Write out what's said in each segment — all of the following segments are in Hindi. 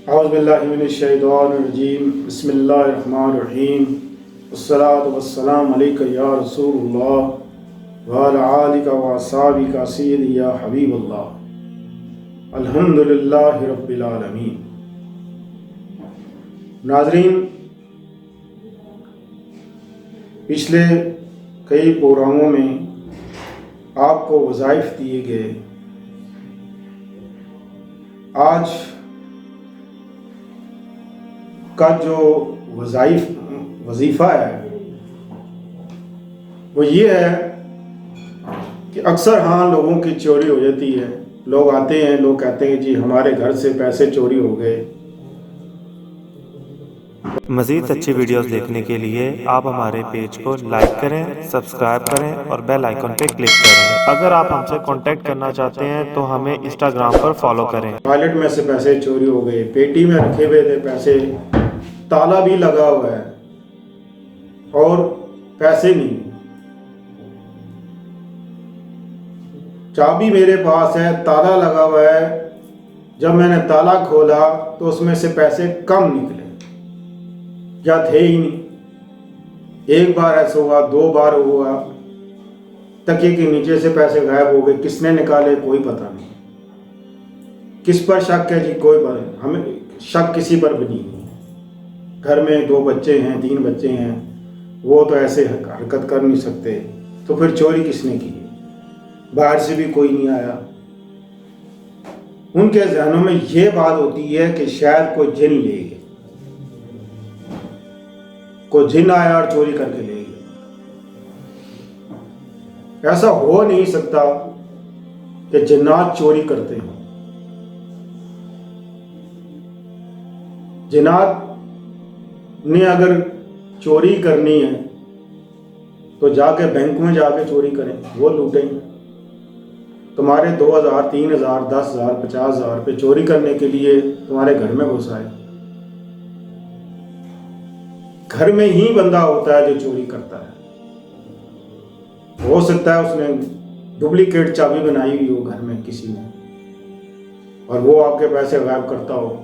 औज़ुबिल्लाहिमिनश्शैतानिर्रजीम बिस्मिल्लाहिर्रहमानिर्रहीम वस्सलातु वस्सलामु अलैका या रसूलुल्लाह व अला आलिका व अस्हाबिका सय्यदी या हबीबल्लाह अल्हम्दुलिल्लाहि रब्बिल आलमीन। नाज़रीन, पिछले कई प्रोग्रामों में आपको वज़ाइफ दिए गए। आज का जो वजीफ़ा है वो ये है कि अक्सर लोगों की चोरी हो जाती है। लोग आते हैं, लोग कहते हैं जी हमारे घर से पैसे चोरी हो गए। मज़ीद अच्छी वीडियोस देखने के लिए आप हमारे पेज को लाइक करें, सब्सक्राइब करें और बेल आइकन पे क्लिक करें। अगर आप हमसे कांटेक्ट करना चाहते हैं तो हमें इंस्टाग्राम पर फॉलो करें। वॉलेट में से पैसे चोरी हो गए, पेटी में रखे हुए थे पैसे, ताला भी लगा हुआ है और पैसे नहीं। चाबी मेरे पास है, ताला लगा हुआ है। जब मैंने ताला खोला तो उसमें से पैसे कम निकले या थे ही नहीं। एक बार ऐसा हुआ, दो बार हुआ, तकिए के नीचे से पैसे गायब हो गए। किसने निकाले कोई पता नहीं। किस पर शक है जी? कोई पता नहीं, हमें शक किसी पर भी नहीं है। घर में 2 बच्चे हैं, 3 बच्चे हैं, वो तो ऐसे हरकत कर नहीं सकते, तो फिर चोरी किसने की? बाहर से भी कोई नहीं आया। उनके जहनों में ये बात होती है कि शायद कोई जिन ले गया, कोई जिन आया और चोरी करके ले गया। ऐसा हो नहीं सकता कि जिन्नात चोरी करते हैं। जिन्नात ने अगर चोरी करनी है तो जाके बैंक में जाके चोरी करें, वो लूटें। तुम्हारे 2000, 3000, 10,000, 50,000 पे चोरी करने के लिए तुम्हारे घर में घुस आए। घर में ही बंदा होता है जो चोरी करता है। हो सकता है उसने डुप्लीकेट चाबी बनाई हुई हो घर में किसी ने, और वो आपके पैसे गायब करता हो,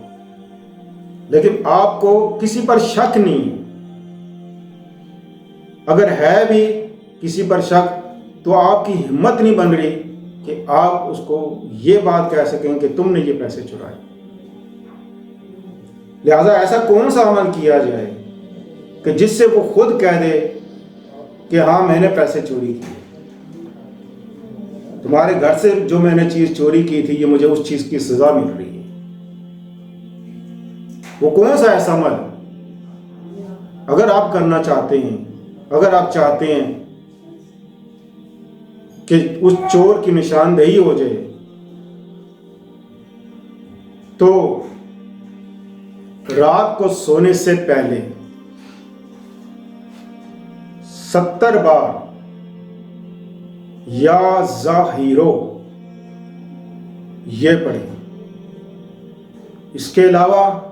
लेकिन आपको किसी पर शक नहीं। अगर है भी किसी पर शक तो आपकी हिम्मत नहीं बन रही कि आप उसको ये बात कह सकें कि तुमने ये पैसे चुराए। लिहाजा ऐसा कौन सा अमल किया जाए कि जिससे वो खुद कह दे कि हाँ मैंने पैसे चोरी किए। तुम्हारे घर से जो मैंने चीज चोरी की थी, ये मुझे उस चीज की सजा मिल रही है। वो कौन सा ऐसा अमल? अगर आप करना चाहते हैं, अगर आप चाहते हैं कि उस चोर की निशानदेही हो जाए, तो रात को सोने से पहले 70 बार या ज़ाहिरो ये पढ़ें। इसके अलावा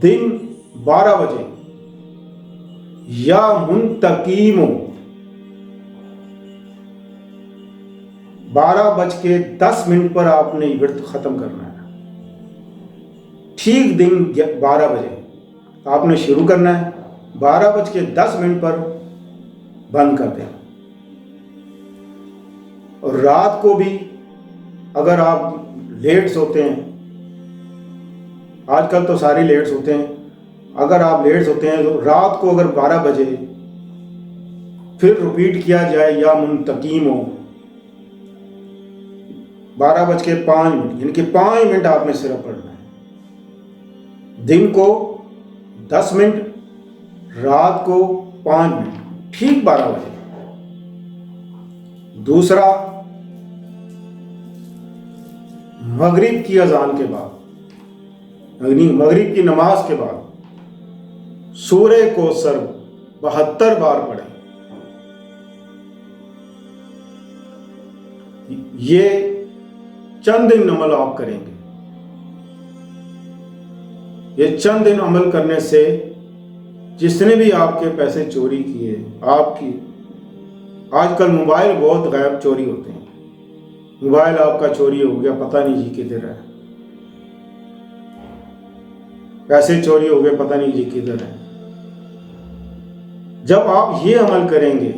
दिन 12 बजे या मुंतकीमो 12:10 पर आपने व्रत खत्म करना है। ठीक दिन 12 बजे आपने शुरू करना है, 12:10 पर बंद कर देना। और रात को भी अगर आप लेट सोते हैं, आजकल तो सारे लेट सोते हैं, अगर आप लेट सोते हैं तो रात को अगर 12 बजे फिर रिपीट किया जाए या मुंतकीम हो 12:05, यानी कि 5 मिनट आपने सिर्फ पढ़ना है। दिन को 10 मिनट, रात को 5 मिनट, ठीक 12 बजे। दूसरा, मगरिब की अजान के बाद, मगरिब की नमाज के बाद सूरे कौसर 72 बार पढ़ें। ये चंद दिन अमल आप करेंगे। ये चंद दिन अमल करने से जिसने भी आपके पैसे चोरी किए, आपकी आजकल मोबाइल बहुत गायब चोरी होते हैं। मोबाइल आपका चोरी हो गया, पता नहीं जी किधर है। पैसे चोरी हो गए, पता नहीं जी किधर है। जब आप ये अमल करेंगे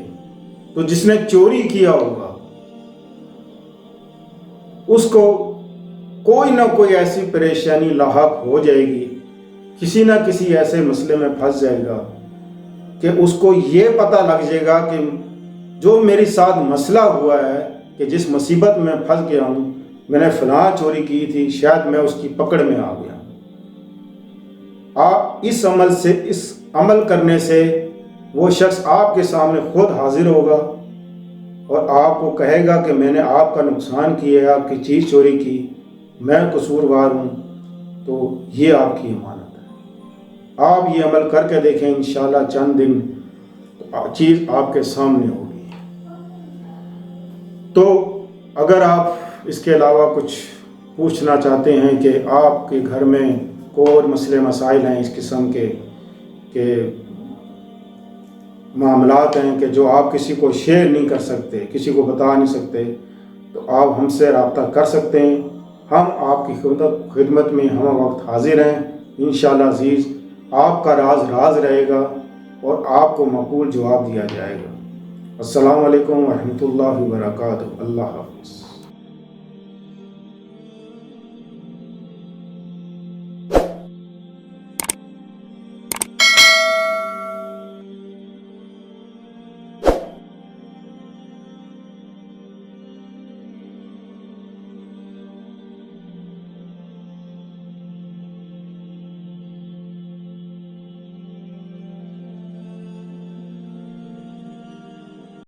तो जिसने चोरी किया होगा उसको कोई ना कोई ऐसी परेशानी लाहक हो जाएगी, किसी ना किसी ऐसे मसले में फंस जाएगा कि उसको ये पता लग जाएगा कि जो मेरे साथ मसला हुआ है, कि जिस मुसीबत में फंस गया हूँ, मैंने फलां चोरी की थी, शायद मैं उसकी पकड़ में आ गया। आप इस अमल करने से वो शख्स आपके सामने खुद हाजिर होगा और आपको कहेगा कि मैंने आपका नुकसान किया, आपकी चीज़ चोरी की, मैं कसूरवार हूँ। तो ये आपकी अमानत है। आप ये अमल करके देखें, इंशाल्लाह चंद दिन चीज़ आपके सामने होगी। तो अगर आप इसके अलावा कुछ पूछना चाहते हैं कि आपके घर में कोई मसले मसाइल हैं इस किस्म के मामलात हैं कि जो आप किसी को शेयर नहीं कर सकते, किसी को बता नहीं सकते, तो आप हमसे रब्ता कर सकते हैं। हम आपकी खिदमत में हम वक्त हाजिर हैं। इंशाअल्लाह अज़ीज़ आपका राज रहेगा और आपको मकबूल जवाब दिया जाएगा। अस्सलामु अलैकुम व रहमतुल्लाहि व बरकातुहू। अल्लाह हाफ़िज़।